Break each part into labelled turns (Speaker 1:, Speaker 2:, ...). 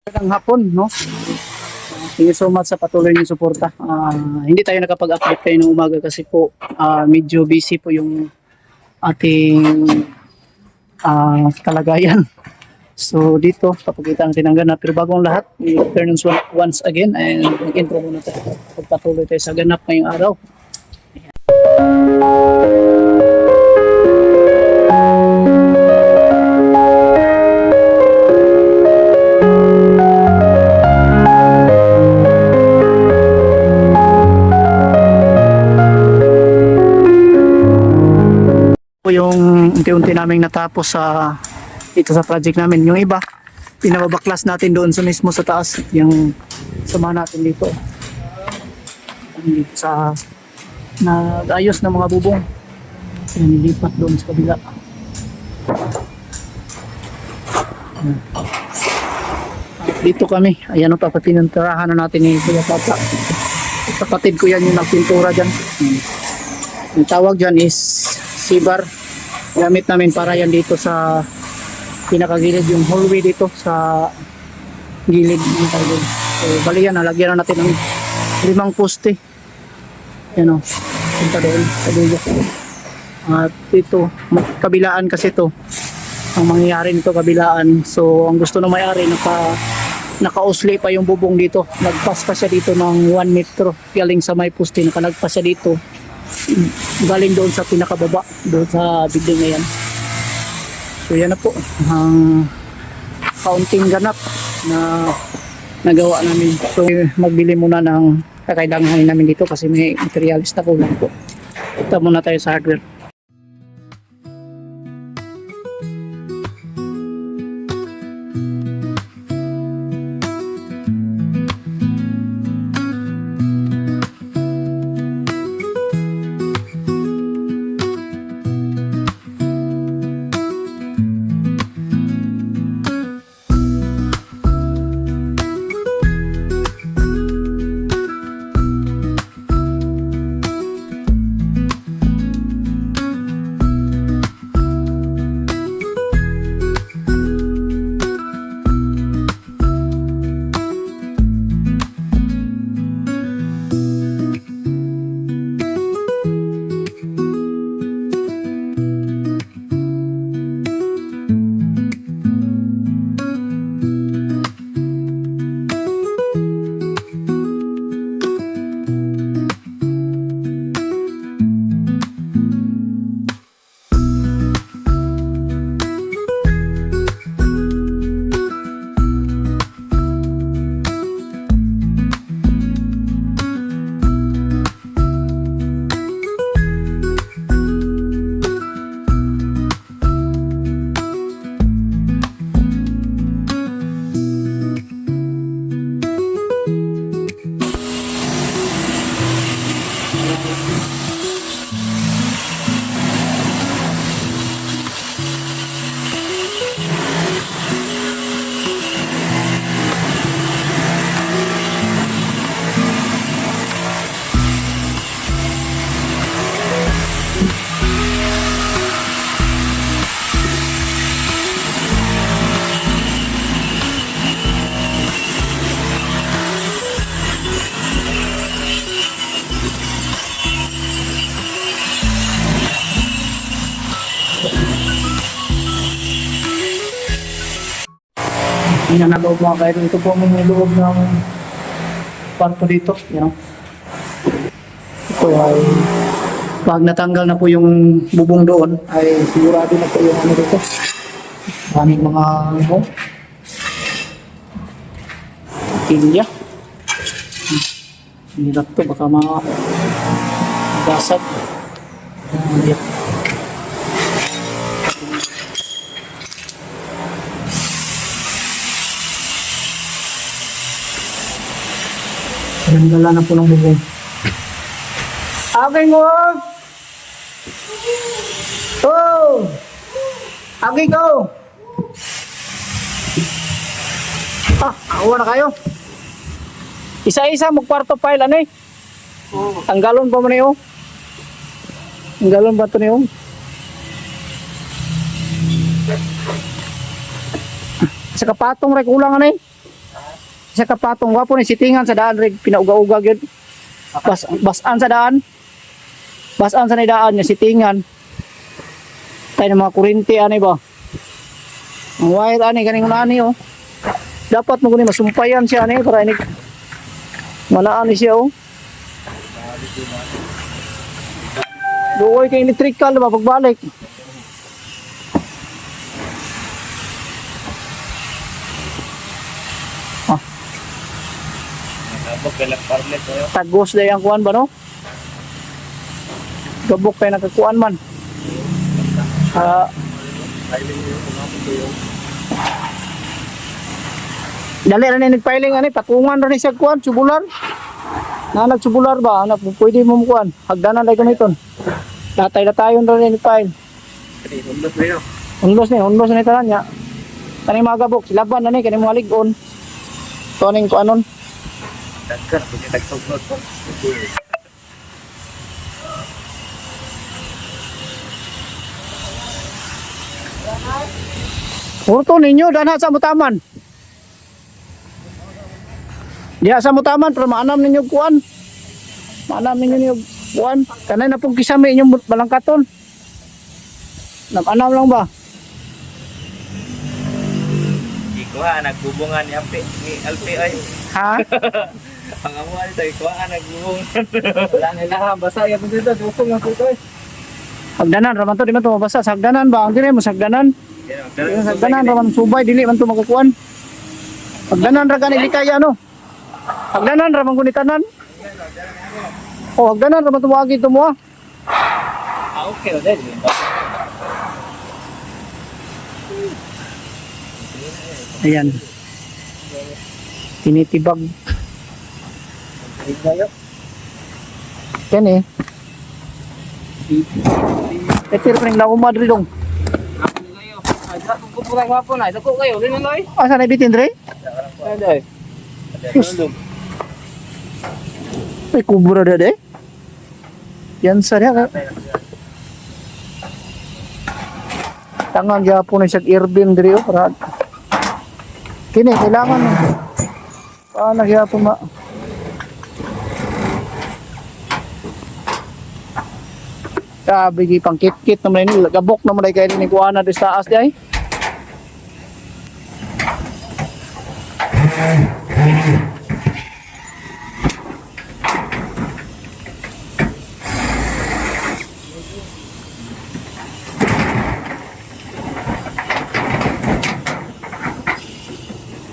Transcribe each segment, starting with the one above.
Speaker 1: Magandang hapon, no? Thank you so much sa patuloy niyong suporta. Hindi tayo nakapag-update kayo ng umaga kasi po medyo busy po yung ating kalagayan. So dito, papakita ang tinanggan na. Pero bagong lahat, i-turn once again and mag-intro muna tayo. Pagpatuloy tayo sa ganap ngayong araw. Yung unti-unti naming natapos dito sa project namin. Yung iba, pinababaklas natin doon sa mismo sa taas. Yung sama natin dito. Dito sa nag-ayos ng mga bubong. Yan, nilipat doon sa kabila. Dito kami. Ayan o, pininturahan na natin ni Kuya Papa. Kapatid ko yan yung nagpintura dyan. Yung tawag dyan is sibar. Gamit namin para yan dito sa pinakagilid, yung hallway dito sa gilid. So bali yan, nalagyan na natin ng 5 poste. Yan o, punta doon sa dulo. At dito, kabilaan kasi to ang mangyayari nito, kabilaan. So ang gusto ng may-ari, nakausli pa yung bubong dito. Nagpas pa siya dito ng 1 metro galing sa may poste, nakalagpas siya dito galing doon sa pinakababa, doon sa building na yan. So yan na po ang kaunting ganap na nagawa namin. So magbili muna ng kakailanganin namin dito kasi may materials na kulang po. Punta muna tayo sa hardware. Yan ang naloob mga kayo. Ito po ang loob ng kwarto dito. Yan. Ito ay pag natanggal na po yung bubong doon ay sigurado na po yung ano dito. Maraming mga tilya. Hirap to, baka magasag. Yan. Nandala na po ng bubong. Aking work! Oh! Aking go! Awa na kayo. Isa-isa magkwarto file, ano eh? Tanggalon pa mo niyo. Tanggalon ba ito niyo? Sa kapatong ray kulang, ano eh? Isa ka patong wapo ni sitingan sa daan rig pinauga-uga gyud. Basan sa daan. Basan sa daan niya sitingan. Tayo ng mga kurinti ani ba. Ang wire ani kaning ani oh. Dapat mo guni masumpayan siya ani para ini manaan ni siya oh. Duoy kay electrical ba pagbalik. Tagos na yung kuhan ba no? Gabok kayo nakakuhan man. Dali na nagpiling ani patungan rin siya kuhan, subular. Na nagsubular ba? Ano, pwede mo kuhan. Hagdanan na gamiton. Tatay na tayo rin nagpile. Unlos na ito lang niya. Kaning mga gabok, silaban na ni, kaning mga ligon. Ito aning kuhanon. Dagkar, punya nagsuglot. Urto ninyo, dana sa mutaman. Diha sa mutaman, pero maanam ninyo kuan. Maanam ninyo kuan. Kanay na pong kisame inyong balangkaton. Anam lang ba?
Speaker 2: Ikuha, nagbubungan ni Alpi ay.
Speaker 1: Ha?
Speaker 2: Ang amuan ito, ikuha, nagbubungan.
Speaker 3: Wala nila ha, basa yan po dito, dukong nga po ito eh.
Speaker 1: Hagdanan, raman to, di man to mabasa. Sa hagdanan ba? Ang dire mo sa hagdanan. Sa hagdanan, raman subay, dili man to magkakuan. Hagdanan, ragan ilikaya, no? Hagdanan, raman kunitanan. O, hagdanan, raman tumawagi ito mo, ah.
Speaker 2: Okay, din.
Speaker 1: Ayan. Tinitibag. Yan eh. Petir pa rin laumad rin dong.
Speaker 3: Ay, kung kuputay nga po na, dako kayo, rin na noy.
Speaker 1: Asa na ibitin rin?
Speaker 3: Ay,
Speaker 1: Ay, kubura na de. Yan sa rin. Tangang gyapon na siya Irvin diri oh para kini kailangan paano gyapon ma sabi gi pangkit-kit naman ni gabok naman ay kay ni kuana di sa taas di ay.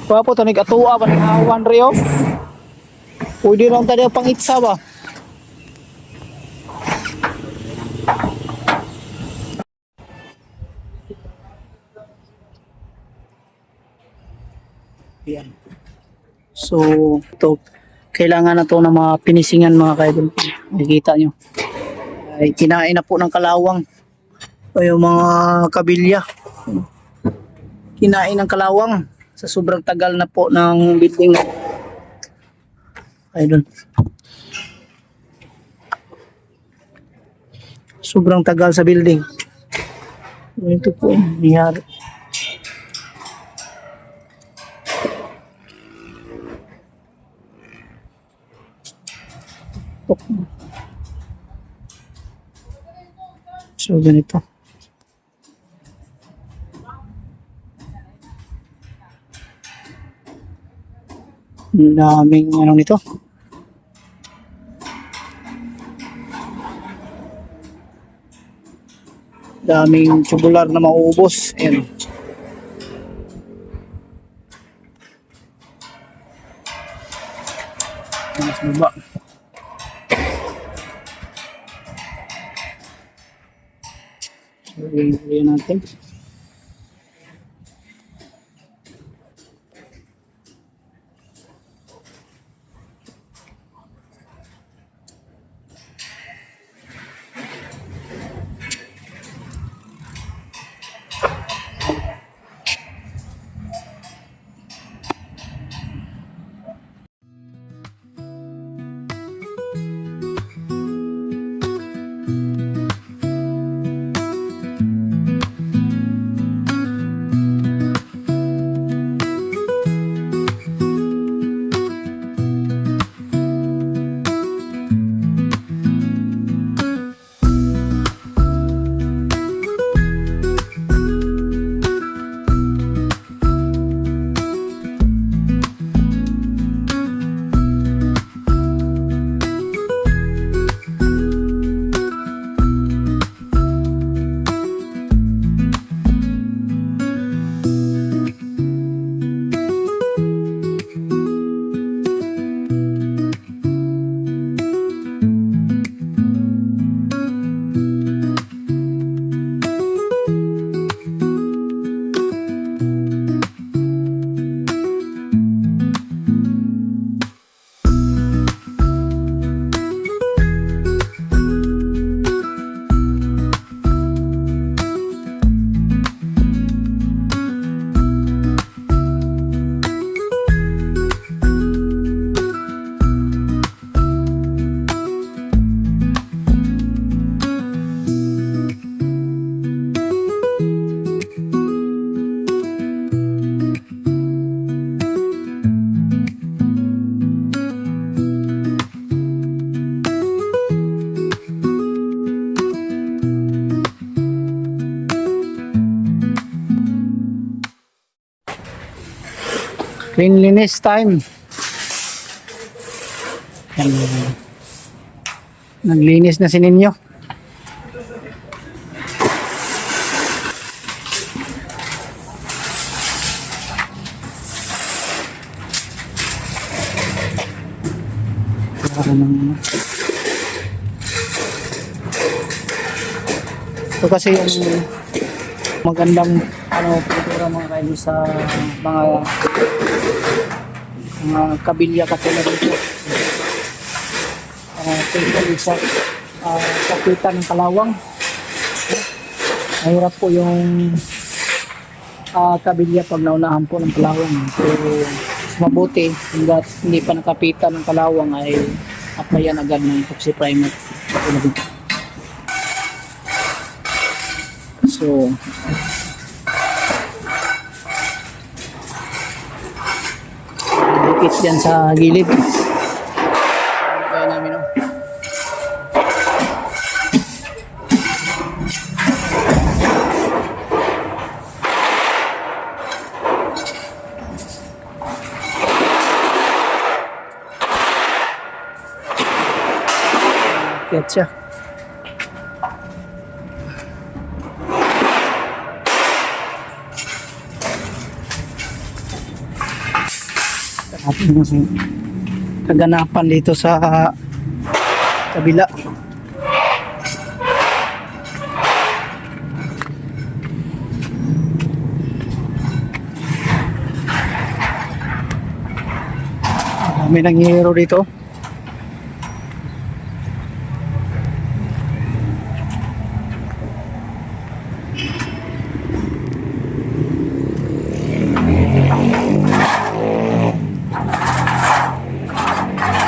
Speaker 1: Papo tanig atua ba awan rio? Pwede lang tadi pangitsa ba? Yan. So, ito kailangan na to ng mga pinisingan mga kaidol. Nakikita nyo. Ay kinain na po ng kalawang. O yung mga kabilya. Kinain ng kalawang. Sa sobrang tagal na po ng building. Ayun. Sobrang tagal sa building. Ito po yung nangyari. So ganito. Daming ano nito. Daming tubular na mauubos. Ayan. Mas baba. So, yan natin. Cleanliness time. Yan. Naglinis na si Ninyo. Ito kasi yung magandang pintura mga kayo sa mga kabilya katulad dito. Especially sa kapitan ng Kalawang. Mahirap po yung kabilya pag naunahan po ng Kalawang. So, mabuti hanggat hindi pa nakapitan ng Kalawang ay applyan agad ng epoxy primer. So, dikit dyan sa gilid. Kaya namin no. Kaya siya. Kaganapan dito sa kabila. Dami ng hero dito.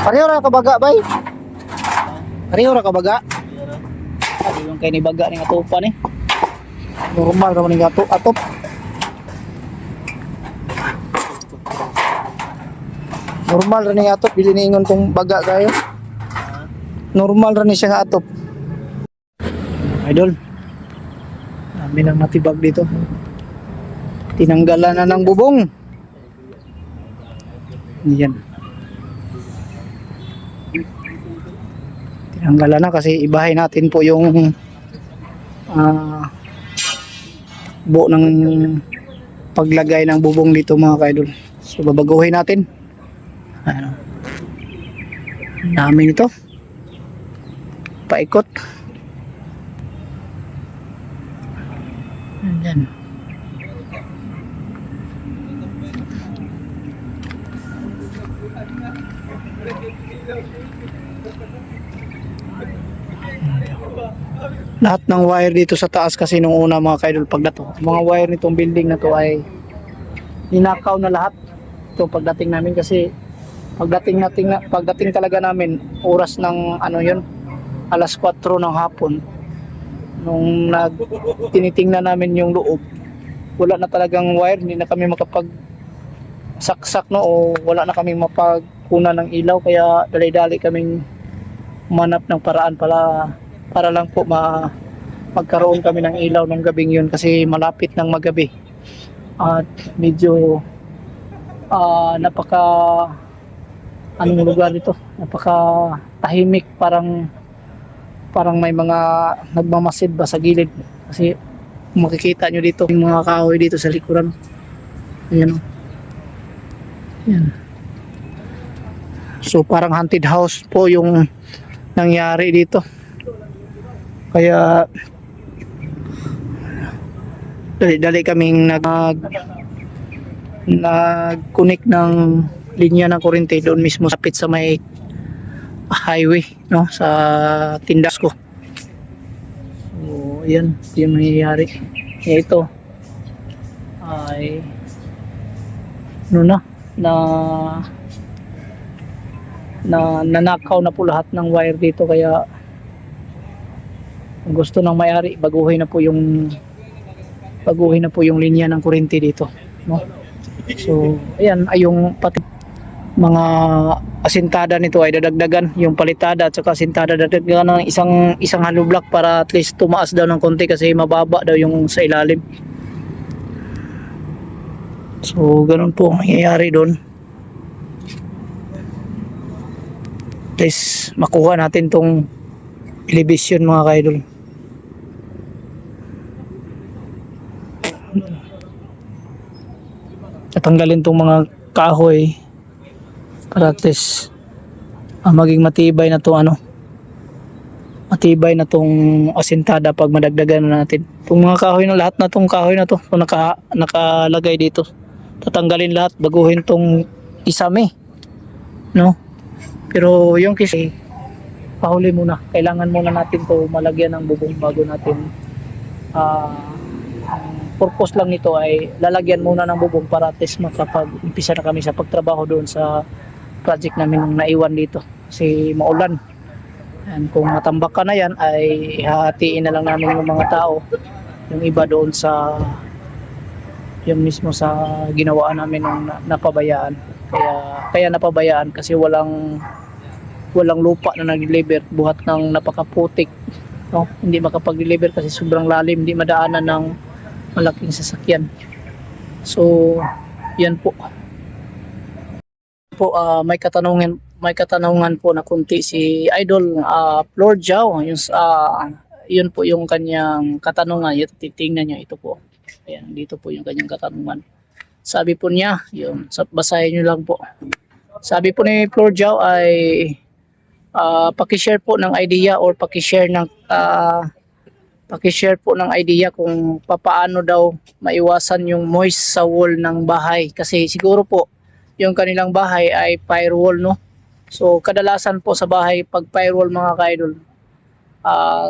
Speaker 1: Pareho ra ka baga bay? Pareho ra ka baga? Ay, yung kay ni baga ni atupa ni. Normal ra man ni atop. Normal ra ni atop dili ni ingon kung baga kayo. Normal ra ni siya nga atop. Idol. Dami nang matibag dito. Tinanggalan na ng bubong. Yan. Tinanggalan na kasi ibahay natin po yung buo ng paglagay ng bubong dito mga kaidol. So babaguhin natin. Ano? Dami nito. Paikot. Ayan. Lahat ng wire dito sa taas kasi nung una mga kaidol mga wire nitong building na to ay ninakaw na lahat. Ito pagdating namin kasi pagdating talaga namin oras ng alas 4 ng hapon nung tinitingnan namin yung loob, wala na talagang wire, hindi na kami makapag saksak no, o wala na kami mapagkunan ng ilaw, kaya dali-dali kaming manap ng paraan para lang po magkaroon kami ng ilaw ng gabing yun kasi malapit ng magabi at medyo napaka anong lugar dito, napaka tahimik, parang may mga nagmamasid ba sa gilid kasi makikita nyo dito yung mga kahoy dito sa likuran. Ayan o. Ayan. So parang haunted house po yung nangyari dito. Kaya dali-dali kaming nag-connect ng linya ng kuryente doon mismo sapit sa may highway, no, sa tindas ko. So yan yung nangyayari. Ito ay nanakaw na po lahat ng wire dito, kaya kung gusto ng may-ari baguhin na po yung linya ng kuryente dito, no? So ayan ay yung pati mga asintada nito ay dadagdagan, yung palitada at saka asintada dadagdagan ng isang hollow block para at least tumaas daw ng konti kasi mababa daw yung sa ilalim. So, ganun po ang nangyayari doon. At least, makuha natin tong elevation mga kaidol. Tatanggalin tong mga kahoy para at least maging matibay na to matibay na tong asintada pag madagdagan na natin. Itong mga kahoy na lahat na tong kahoy na to kung nakalagay dito, tatanggalin lahat, baguhin tong isame, no? Pero yung kasi pahuli muna, kailangan muna natin to malagyan ng bubong bago natin ang purpose lang nito ay lalagyan muna ng bubong para at least makapag-umpisa na kami sa pagtrabaho doon sa project namin nung naiwan dito kasi maulan. And kung matambak ka na yan ay hahatiin na lang namin yung mga tao, yung iba doon sa yung mismo sa ginawaan namin nung napabayaan. Kaya napabayaan kasi walang lupa na nag-deliver buhat ng napakaputik, no? Hindi makapag-deliver kasi sobrang lalim, hindi madaanan ng malaking sasakyan. So yan po may katanungan po na kunti si Idol Lord Jao. Yun po yung kanyang katanungan. Titingnan niyo ito po. Ayan, dito po yung kanyang katanungan. Sabi po niya, yun, basahin niyo lang po. Sabi po ni Lord Jao ay paki-share po ng idea or paki-share po ng idea kung papaano daw maiwasan yung moist sa wall ng bahay. Kasi siguro po yung kanilang bahay ay firewall, no? So kadalasan po sa bahay pag firewall mga kaidol,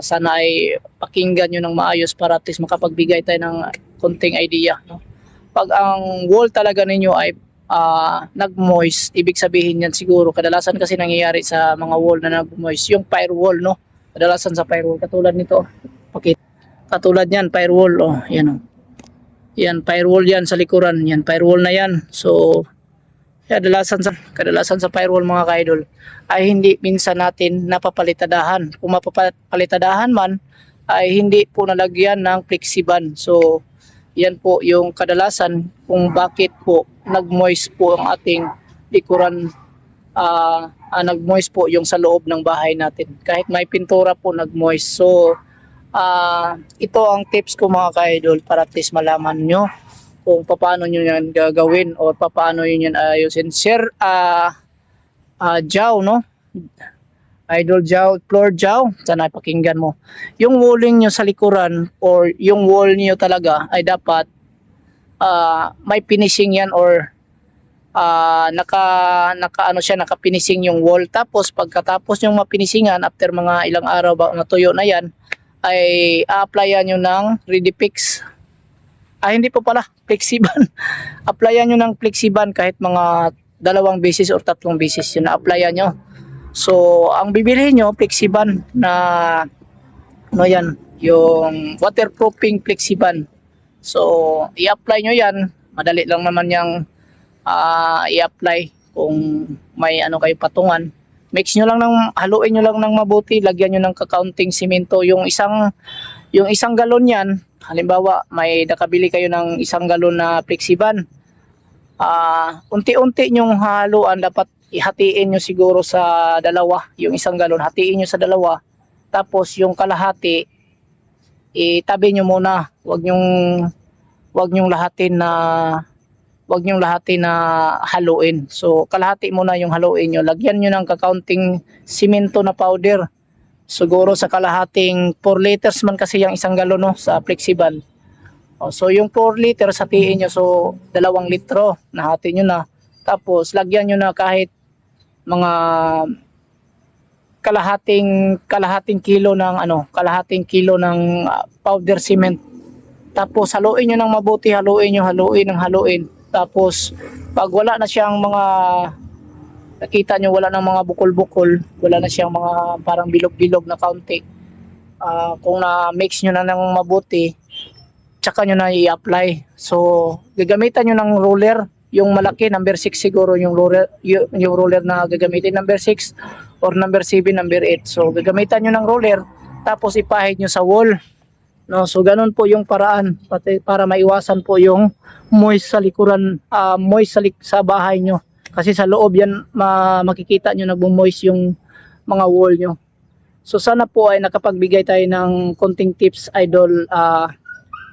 Speaker 1: sana ay pakinggan nyo ng maayos para at least makapagbigay tayo ng konting idea, no? Pag ang wall talaga ninyo ay nag-moist, ibig sabihin yan siguro kadalasan kasi nangyayari sa mga wall na nag-moist yung firewall, no? Kadalasan sa firewall katulad nito, katulad yan firewall, yan, yan firewall yan sa likuran, yan firewall na yan. So kadalasan sa firewall mga kaidol ay hindi minsan natin napapalitadahan. Kung mapapalitadahan man ay hindi po nalagyan ng flexiban. So yan po yung kadalasan kung bakit po nag-moist po ang ating likuran, nag-moist po yung sa loob ng bahay natin. Kahit may pintura po nag-moist. So ito ang tips ko mga kaidol para at least malaman nyo kung paano nyo yan gagawin o paano nyo yan ayusin. Sir Jao, no? Idol Jao, Lord Jao, sana pakinggan mo. Yung walling nyo sa likuran or yung wall nyo talaga ay dapat may finishing yan or naka-finishing yung wall. Tapos pagkatapos yung mapinisingan after mga ilang araw ba natuyo na yan ay a-applyan nyo ng Redipix. Hindi po pala, Flexiban. Applyan nyo ng Flexiban kahit mga 2 beses or 3 beses yun na-applyan nyo. So, ang bibilihin nyo, Flexiban na yan, yung waterproofing Flexiban. So, i-apply nyo yan. Madali lang naman yung i-apply kung may kayo patungan. Haluin nyo lang ng mabuti, lagyan nyo ng kakaunting simento. Yung isang galon yan, halimbawa may nakabili kayo ng 1 galon na Flexiban, unti-unti nyong haluan, dapat ihatiin nyo siguro sa 2, yung 1 galon hatiin nyo sa 2, tapos yung kalahati itabi nyo muna, wag nyong lahatin na haluin. So kalahati muna yung haluin nyo, lagyan nyo ng kakaunting simento na powder. Siguro sa kalahating 4 liters man kasi yung 1 galon, no, sa Flexiban. So yung 4 liters hatiin nyo, so 2 litro nahati nyo na. Tapos lagyan nyo na kahit mga kalahating kilo ng powder cement. Tapos haluin nyo ng mabuti, haluin. Tapos pag wala na siyang mga nakita nyo, wala ng mga bukol-bukol, wala na siyang mga parang bilog-bilog na kaunti, kung na-mix nyo na ng mabuti, tsaka nyo na i-apply. So, gagamitan nyo ng roller, yung malaki, number 6 siguro, yung roller na gagamitin, number 6 or number 7, number 8. So, gagamitan nyo ng roller, tapos ipahid nyo sa wall. No, so ganun po yung paraan pati para maiwasan po yung moist sa likuran, moist sa bahay nyo. Kasi sa loob yan makikita nyo nagmo-moist yung mga wall nyo. So sana po ay nakapagbigay tayo ng konting tips, Idol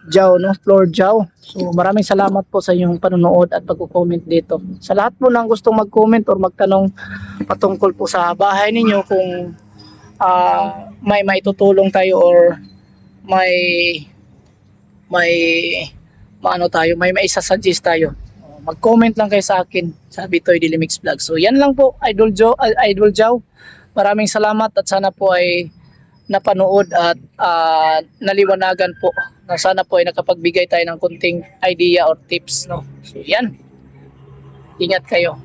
Speaker 1: Jow, no? Floor Jow. So maraming salamat po sa inyong panonood at pagko-comment dito. Sa lahat po ng gustong mag-comment or magtanong patungkol po sa bahay ninyo, kung may maitutulong tayo or may maisasuggest tayo, mag-comment lang kayo sa akin sa Bitoy Daily Mix Vlog. So yan lang po, Idol Jow. Maraming salamat at sana po ay napanood at naliwanagan po. Na sana po ay nakapagbigay tayo ng kunting idea or tips, no. So yan. Ingat kayo.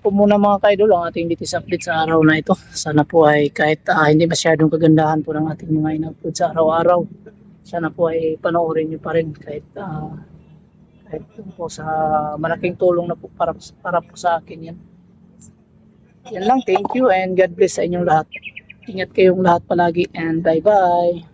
Speaker 1: Po muna mga ka-idol ang ating latest update sa araw na ito. Sana po ay kahit hindi masyadong kagandahan po ng ating mga in-upload sa araw-araw, sana po ay panoorin nyo pa rin kahit po sa malaking tulong na po para po sa akin yan. Yan lang, thank you and God bless sa inyong lahat. Ingat kayong lahat palagi and bye bye.